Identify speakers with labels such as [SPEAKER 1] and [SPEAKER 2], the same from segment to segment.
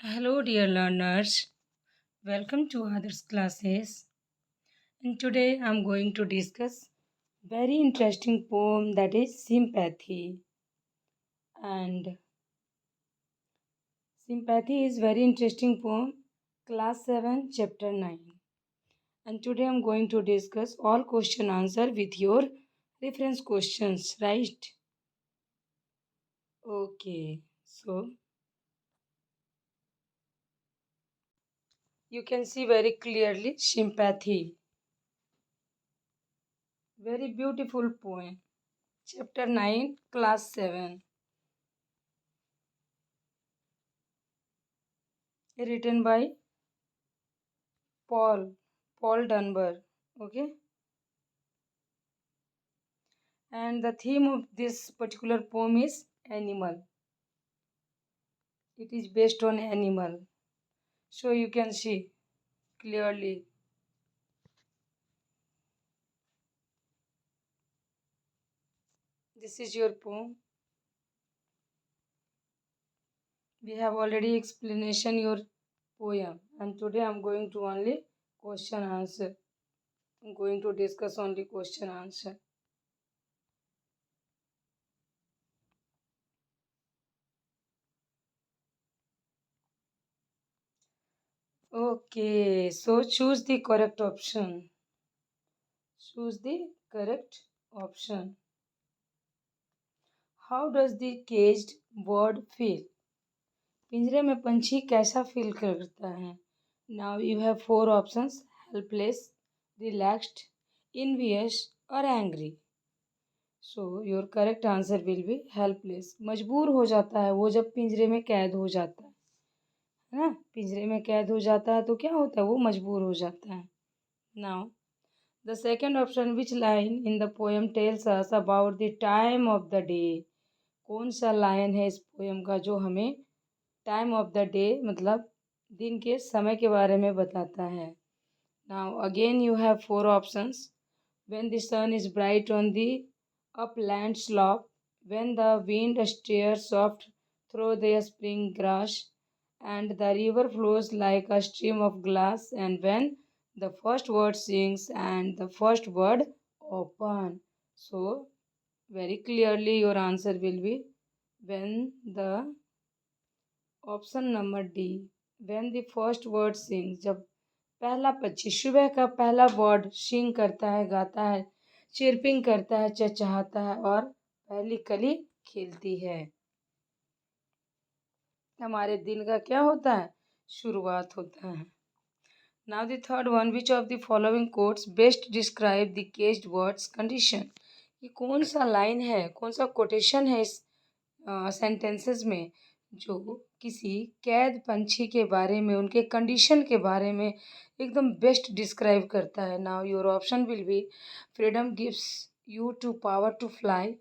[SPEAKER 1] Hello, dear learners. Welcome to others classes. And today I'm going to discuss very interesting poem that is Sympathy. And Sympathy is very interesting poem, class 7, chapter 9. And today I'm going to discuss all question answer with your reference questions, right? Okay. So you can see very clearly sympathy. Very beautiful poem. Chapter 9, class 7. Written by Paul, Paul Dunbar. Okay, and the theme of this particular poem is animal. It is based on animal, so you can see clearly. This is your poem. We have already explanation your poem, and today I'm going to only question answer. I'm going to discuss only question answer. Okay, so choose the correct option. Choose the correct option. How does the caged bird feel? पिंजरे में पंछी कैसा feel करता है? Now you have four options: helpless, relaxed, envious और angry. So your correct answer will be helpless. मजबूर हो जाता है वो जब पिंजरे में कैद हो जाता है ना. पिंजरे में कैद हो जाता है तो क्या होता है, वो मजबूर हो जाता है. Now the second option, which line in the poem tells us about the time of the day. कौन सा लाइन है इस पोएम का जो हमें टाइम ऑफ द डे मतलब दिन के समय के बारे में बताता है. Now again you have four options: when the sun is bright on the upland slope, when the wind stirs soft through the spring grass, and the river flows like a stream of glass, and when the first word sings and the first word open. So very clearly your answer will be when the option number D, when the first word sing. जब पहला पक्षी सुबह का पहला word सिंग करता है, गाता है, चिरपिंग करता है, चहचहाता है और पहली कली खिलती है. हमारे दिन का क्या होता है, शुरुआत होता है. Now the third one, which of the following quotes best describe the caged words condition. ये कौन सा लाइन है, कौन सा कोटेशन है इस सेंटेंसेस में जो किसी कैद पंछी के बारे में, उनके कंडीशन के बारे में एकदम बेस्ट डिस्क्राइब करता है. Now your option will be freedom gives you to power to fly,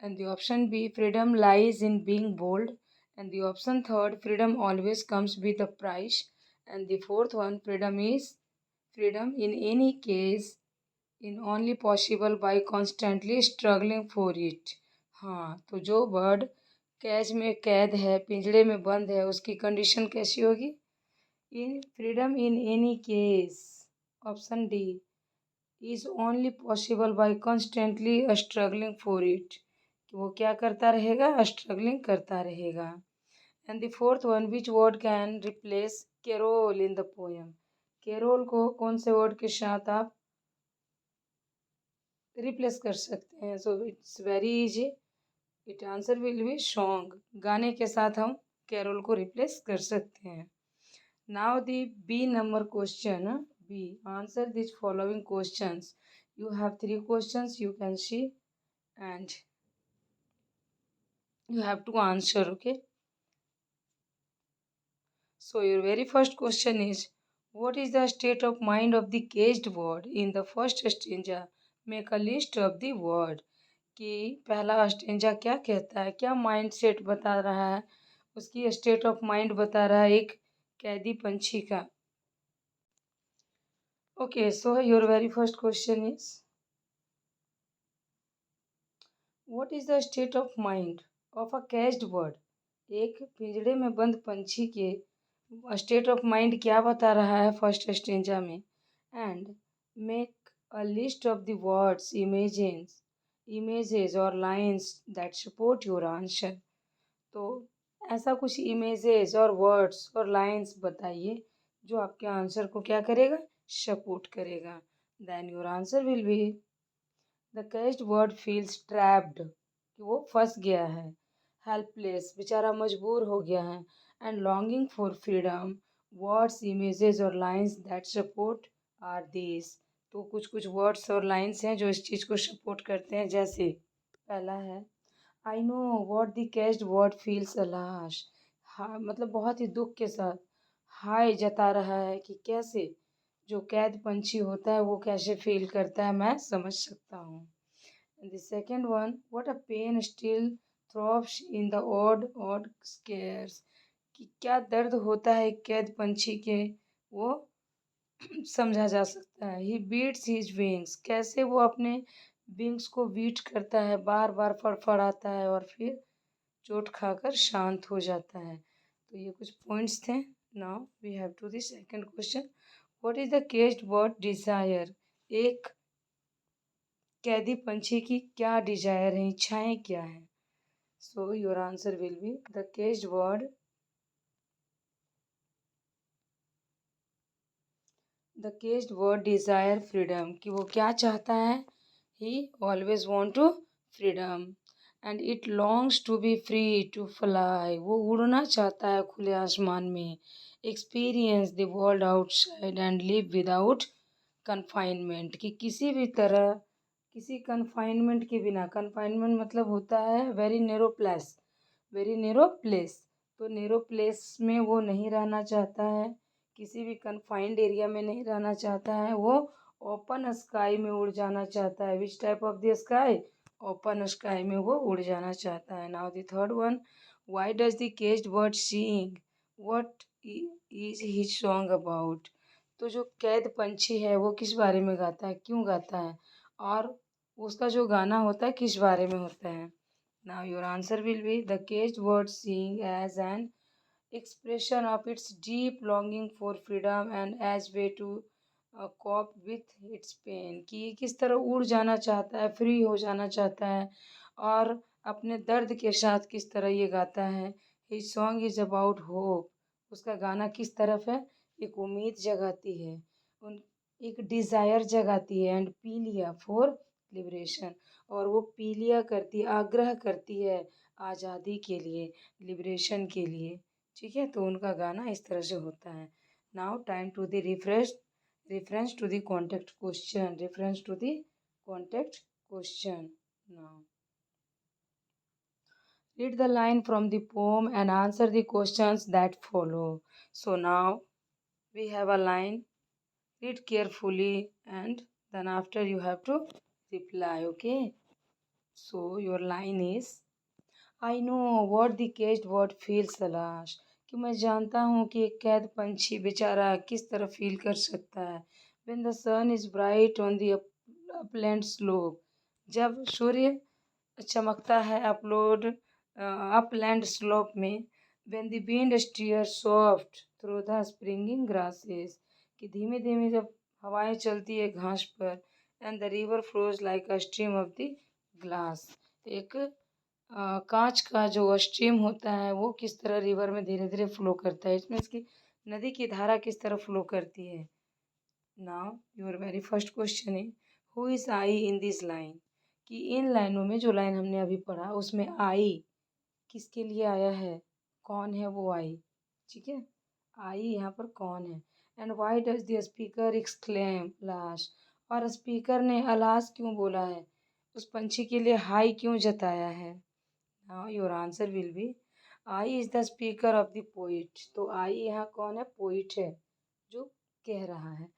[SPEAKER 1] and the option B, freedom lies in being bold, and the option third, freedom always comes with a price, and the fourth one, freedom is freedom in any case in only possible by constantly struggling for it. हाँ, तो जो bird कैज में कैद है, पिंजड़े में बंद है, उसकी कंडीशन कैसी होगी? इन freedom in any case, option D, is only possible by constantly struggling for it. वो क्या करता रहेगा, स्ट्रगलिंग करता रहेगा. And the fourth one, which word can replace Carol in the poem. Carol को कौन से वर्ड के साथ आप रिप्लेस कर सकते हैं? So it's very easy. It answer will B song. गाने के साथ हम कैरोल को रिप्लेस कर सकते हैं. Now the B number question. B, answer this following questions. You have three questions you can see and you have to answer. Okay, so your very first question is, what is the state of mind of the caged bird? In the first stanza make a list of the word. कि पहला stanza क्या कहता है, क्या mind set बता रहा है, उसकी स्टेट ऑफ माइंड बता रहा है एक कैदी पंछी का. Okay, so your very first question is, what is the state of mind of a caged bird. एक पिंजड़े में बंद पंछी के स्टेट ऑफ माइंड क्या बता रहा है फर्स्ट स्टेंजा में. And make a list of the words, images और lines that support your answer. तो ऐसा कुछ इमेजेस और वर्ड्स और लाइन्स बताइए जो आपके आंसर को क्या करेगा, सपोर्ट करेगा. Then your answer will be the caged word feels trapped, कि वो फंस गया है. हेल्पलेस, बेचारा मजबूर हो गया है. And longing for freedom, words images और lines that support are this. तो कुछ कुछ वर्ड्स और लाइन्स हैं जो इस चीज़ को सपोर्ट करते हैं. जैसे पहला है, I know what the caged word feels alas. हाँ, मतलब बहुत ही दुख के साथ हाय जता रहा है कि कैसे जो कैद पंछी होता है वो कैसे फील करता है, मैं समझ सकता हूँ. The second one, what a pain still throbs in the odd scares. कि क्या दर्द होता है एक कैद पंछी के, वो समझा जा सकता है. ही बीट्स हिज विंग्स, कैसे वो अपने विंग्स को बीट करता है, बार बार फड़फड़ाता है और फिर चोट खाकर शांत हो जाता है. तो ये कुछ पॉइंट्स थे. Now we have to the second question. What is the caged bird desire. एक कैदी पंछी की क्या डिजायर है, इच्छाएं क्या है. So your answer will be the caged bird, the caged bird desire freedom, कि वो क्या चाहता है. He always want to freedom. And it longs to be free to fly, वो उड़ना चाहता है खुले आसमान में. Experience the world outside and live without confinement, कि किसी भी तरह किसी कन्फाइनमेंट के बिना. कन्फाइनमेंट मतलब होता है very narrow place, very narrow place. तो नेरो प्लेस में वो नहीं रहना चाहता है, किसी भी कन्फाइंड एरिया में नहीं रहना चाहता है. वो ओपन स्काई में उड़ जाना चाहता है. Which type of the sky, open sky में वो उड़ जाना चाहता है. Now the third one, why does the caged bird sing, what is his song about. तो जो कैद पंछी है वो किस बारे में गाता है, क्यों गाता है, और उसका जो गाना होता है किस बारे में होता है. Now your answer will be the caged bird sing as an expression of its deep longing for freedom and as way to cope with its pain. कि ये किस तरह उड़ जाना चाहता है, फ्री हो जाना चाहता है और अपने दर्द के साथ किस तरह ये गाता है. His song is about hope. उसका गाना किस तरफ है, एक उम्मीद जगाती है, उन एक डिज़ायर जगाती है. एंड पीलिया फॉर लिबरेशन, और वो पीलिया करती, आग्रह करती है आज़ादी के लिए, लिबरेशन के लिए. ठीक है, तो उनका गाना इस तरह से होता है. Now time to the reference to the context question, reference to the context question. Now read the line from the poem and answer the questions that follow. So now we have a line, read carefully and then after you have to reply. Okay, so your line is, I know what the caged bird feels alas. कि मैं जानता हूँ कि एक कैद पंछी बेचारा किस तरह फील कर सकता है. When the sun is bright on the upland slope, जब सूर्य चमकता है अपलैंड स्लोप में. When the wind stir soft through the springing grasses, कि धीमे धीमे जब हवाएं चलती है घास पर. And the river flows like a stream of the glass, एक कांच का जो स्ट्रीम होता है वो किस तरह रिवर में धीरे धीरे फ्लो करता है, इसमें इसकी नदी की धारा किस तरह फ्लो करती है. Now your very first question है, who is I in this line. कि इन लाइनों में, जो लाइन हमने अभी पढ़ा उसमें आई किसके लिए आया है, कौन है वो आई. ठीक है, आई यहाँ पर कौन है. And why does the speaker exclaim लाश, और स्पीकर ने अलास क्यों बोला है, उस पंछी के लिए हाई क्यों जताया है. Now your answer will be I is the speaker of the poet. तो I यहाँ कौन है, पोइट है जो कह रहा है.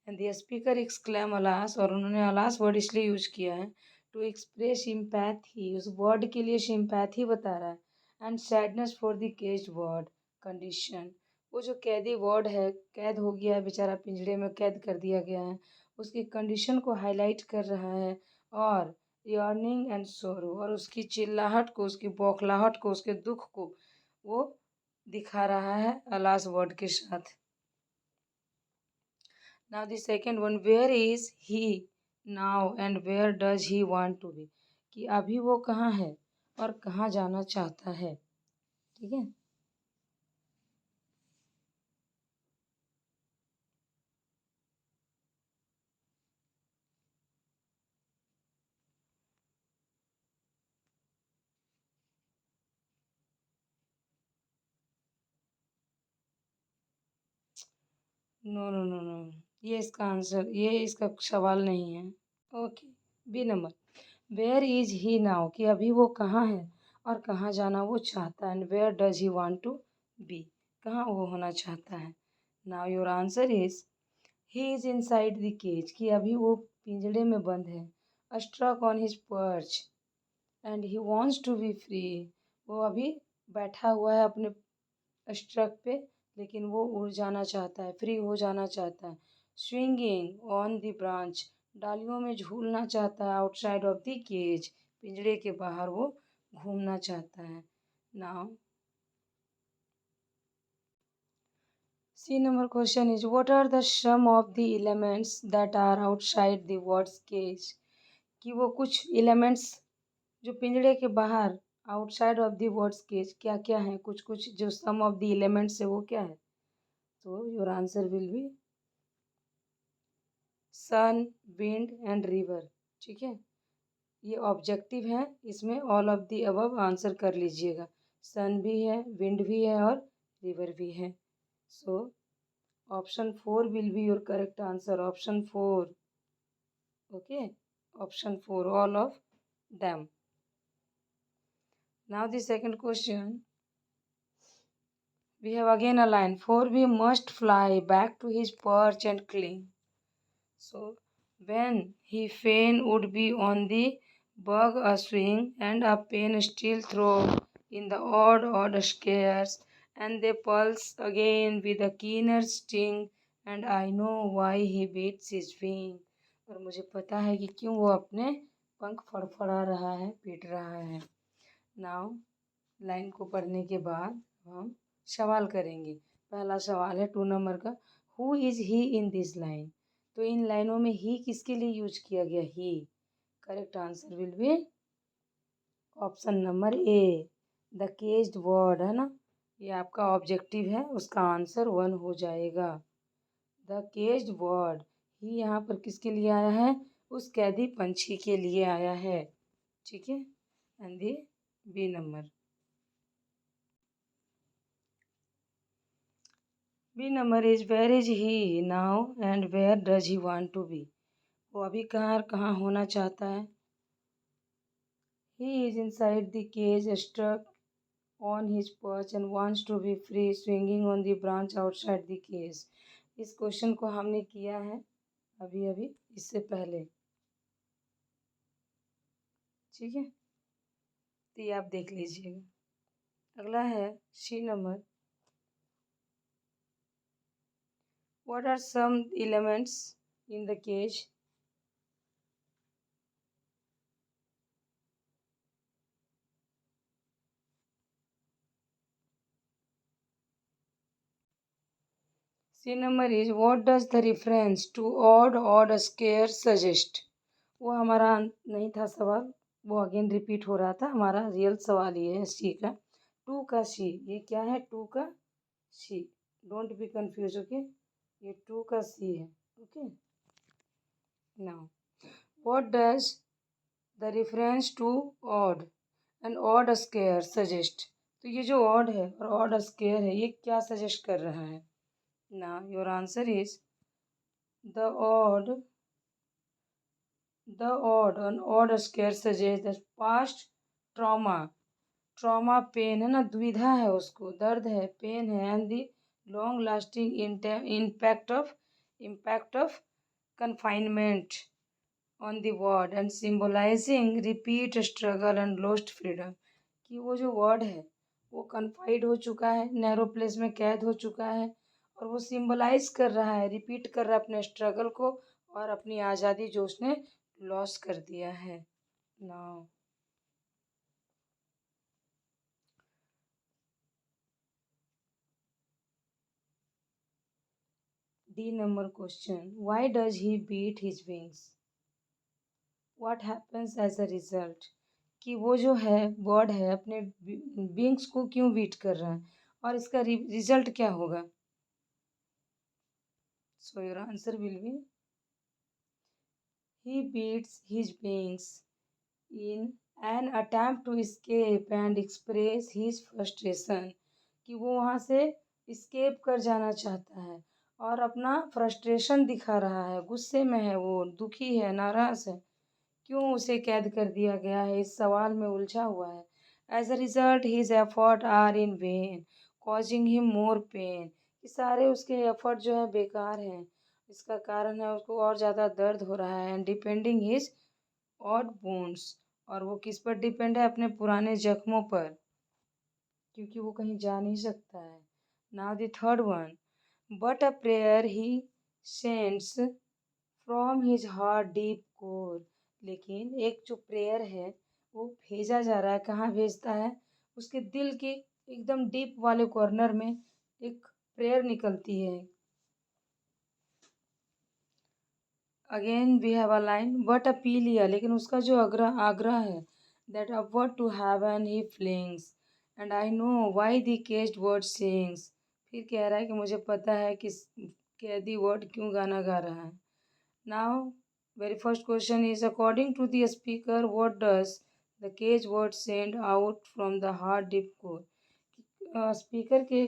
[SPEAKER 1] And the speaker exclaim alas, और उन्होंने अलास वर्ड इसलिए यूज किया है टू एक्सप्रेस सिंपैथी, उस वर्ड के लिए सिंपैथी बता रहा है. And sadness for the caged word condition, वो जो कैदी वर्ड है, कैद हो गया है बेचारा, पिंजड़े में कैद कर दिया गया है, उसकी कंडीशन को हाईलाइट कर रहा है. और यर्निंग एंड सोरो, और उसकी चिल्लाहट को, उसकी बौखलाहट को, उसके दुख को वो दिखा रहा है अलास वर्ड के साथ। Now the second one, where is he now and where does he want to be, कि अभी वो कहाँ है और कहाँ जाना चाहता है। ठीक है, नो नो नो नो, ये इसका आंसर, ये इसका सवाल नहीं है। Okay, B number, where is he now, कि अभी वो कहाँ है और कहाँ जाना वो चाहता है। And where does he want to be, कहाँ वो होना चाहता है। Now your answer is he is inside the cage, कि अभी वो पिंजड़े में बंद है। Struck on his perch and he wants to be free, वो अभी बैठा हुआ है अपने स्ट्रक पे, लेकिन वो उड़ जाना चाहता है, फ्री हो जाना चाहता है। स्विंगिंग ऑन द ब्रांच, डालियों में झूलना चाहता है। आउटसाइड ऑफ द केज, पिंजड़े के बाहर वो घूमना चाहता है। Now C number question is what are the some of the elements that are outside the words cage, कि वो कुछ एलिमेंट्स जो पिंजड़े के बाहर outside of the words cage क्या क्या है, कुछ कुछ जो सम ऑफ द एलिमेंट्स है वो क्या है। तो your answer will be sun, wind and river. ठीक है, ये ऑब्जेक्टिव है, इसमें all of the above answer कर लीजिएगा। सन भी है, विंड भी है और रिवर भी है। So option 4 will be your correct answer, option 4। Okay, option 4 all of them. Now the second question, we have again a line, for we must fly back to his perch and cling. So when he fain would be on the bug a swing, and a pen still throw in the odd scares, and they pulse again with a keener sting, and I know why he beats his wing. और मुझे पता है कि क्यों वो अपने पंख फड़फड़ा रहा है, पीट रहा है। नाउ लाइन को पढ़ने के बाद हम सवाल करेंगे। पहला सवाल है 2 नंबर का, who is he in this line, तो इन लाइनों में ही किसके लिए यूज किया गया, ही। Correct answer will be option number A, the caged word, है ना, ये आपका ऑब्जेक्टिव है, उसका आंसर 1 हो जाएगा। द केज्ड वर्ड, ही यहाँ पर किसके लिए आया है, उस कैदी पंछी के लिए आया है। ठीक है, and the B number, B number is where is he now and where does he want to be, वो अभी कहाँ और कहाँ होना चाहता है। He is inside the cage struck on his perch and wants to be free swinging on the branch outside the cage. इस question को हमने किया है अभी अभी इससे पहले। ठीक है, तो ये आप देख लीजिएगा। अगला है C number, what are some elements in the cage. C number is what does the reference to odd square suggest, वो हमारा नहीं था सवाल, वो अगेन रिपीट हो रहा था। हमारा रियल सवाल ये है सी का, टू का सी, ये क्या है, टू का C, don't be confuse. Okay, ये टू का सी है। Okay, now what does the reference to odd and odd square suggest, तो ये जो ऑड है और ऑड स्क्वायर है ये क्या सजेस्ट कर रहा है। Now your answer is the odd, an odd scare suggests that past trauma, trauma pain है ना, दुविधा है, उसको दर्द है, पेन है, and the long lasting impact of confinement on the word and symbolizing repeat struggle and lost freedom, कि वो जो वर्ड है वो कन्फाइड हो चुका है, नैरो प्लेस में कैद हो चुका है, और वो सिम्बलाइज कर रहा है, रिपीट कर रहा है अपने स्ट्रगल को और अपनी आज़ादी जो उसने लॉस कर दिया है। Now D number question. Why does he beat his wings? What happens as a result? कि वो जो है बर्ड है अपने विंग्स को क्यों बीट कर रहा है और इसका रिजल्ट क्या होगा? So your answer will be he beats his wings in an attempt to escape and express his frustration. कि वो वहाँ से escape कर जाना चाहता है और अपना frustration दिखा रहा है, गुस्से में है, वो दुखी है, नाराज है, क्यों उसे कैद कर दिया गया है, इस सवाल में उलझा हुआ है. As a result, his efforts are in vain, causing him more pain. कि सारे उसके एफर्ट जो है बेकार हैं, इसका कारण है उसको और ज़्यादा दर्द हो रहा है. And depending his odd bones, और वो किस पर डिपेंड है? अपने पुराने जख्मों पर, क्योंकि वो कहीं जा नहीं सकता है. Now the third one. But a prayer he sends from his heart deep core. लेकिन एक जो प्रेयर है वो भेजा जा रहा है, कहाँ भेजता है? उसके दिल के एकदम डीप वाले कॉर्नर में एक प्रेयर निकलती है. Again we have a line. But अपीलिया, लेकिन उसका जो आग्रह है, that upward to heaven he flings and I know why the caged word sings. फिर कह रहा है कि मुझे पता है कि कैदी वर्ड क्यों गाना गा रहा है. Now very first question is according to the speaker what does the cage word send out from the heart deep core. Speaker के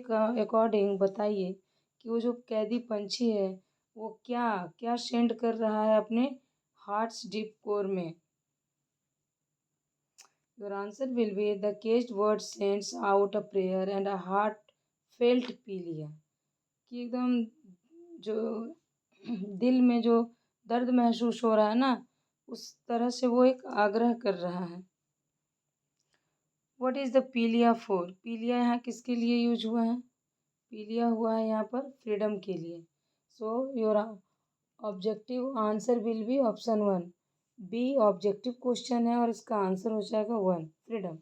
[SPEAKER 1] अकॉर्डिंग बताइए कि वो जो कैदी पंछी है वो क्या क्या सेंड कर रहा है अपने हार्ट्स डीप कोर में. Your answer will be the caged word sends out a prayer and a heart felt पीलिया. कि एकदम जो दिल में जो दर्द महसूस हो रहा है ना, उस तरह से वो एक आग्रह कर रहा है. व्हाट इज द पीलिया फॉर? पीलिया यहाँ किसके लिए यूज हुआ है? पीलिया हुआ है यहाँ पर फ्रीडम के लिए. So your objective answer will be option 1. B objective question है और इसका आंसर हो जाएगा 1, फ्रीडम.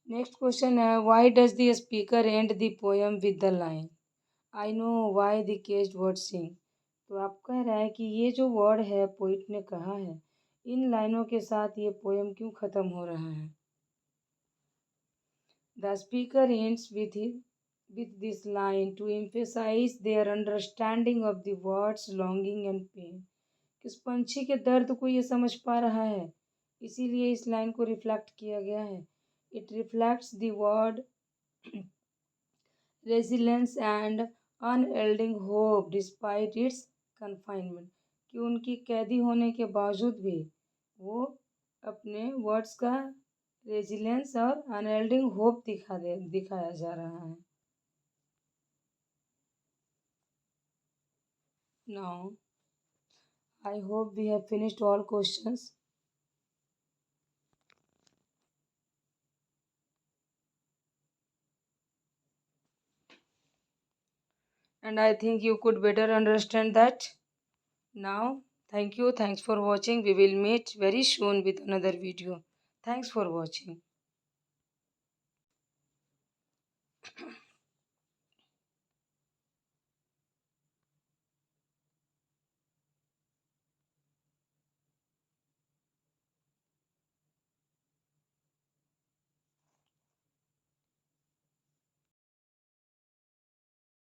[SPEAKER 1] नेक्स्ट क्वेश्चन है why does the speaker end the poem with the line I know why the caged bird sing. तो आप कह रहा है कि ये जो वर्ड है पोइट ने कहा है, इन लाइनों के साथ ये पोएम क्यों खत्म हो रहा है? The speaker ends with this line to emphasize their understanding of the word's longing and pain. किस पंछी के दर्द को ये समझ पा रहा है, इसीलिए इस लाइन को रिफ्लेक्ट किया गया है. It reflects the word resilience and unyielding hope despite its confinement. कि उनकी कैदी होने के बावजूद भी वो अपने वर्ड्स का रेजिलेंस और अनएल्डिंग होप दिखाया जा रहा है. Now, I hope we have finished all questions. And I think you could better understand that. Now, thank you. Thanks for watching. We will meet very soon with another video. Thanks for watching.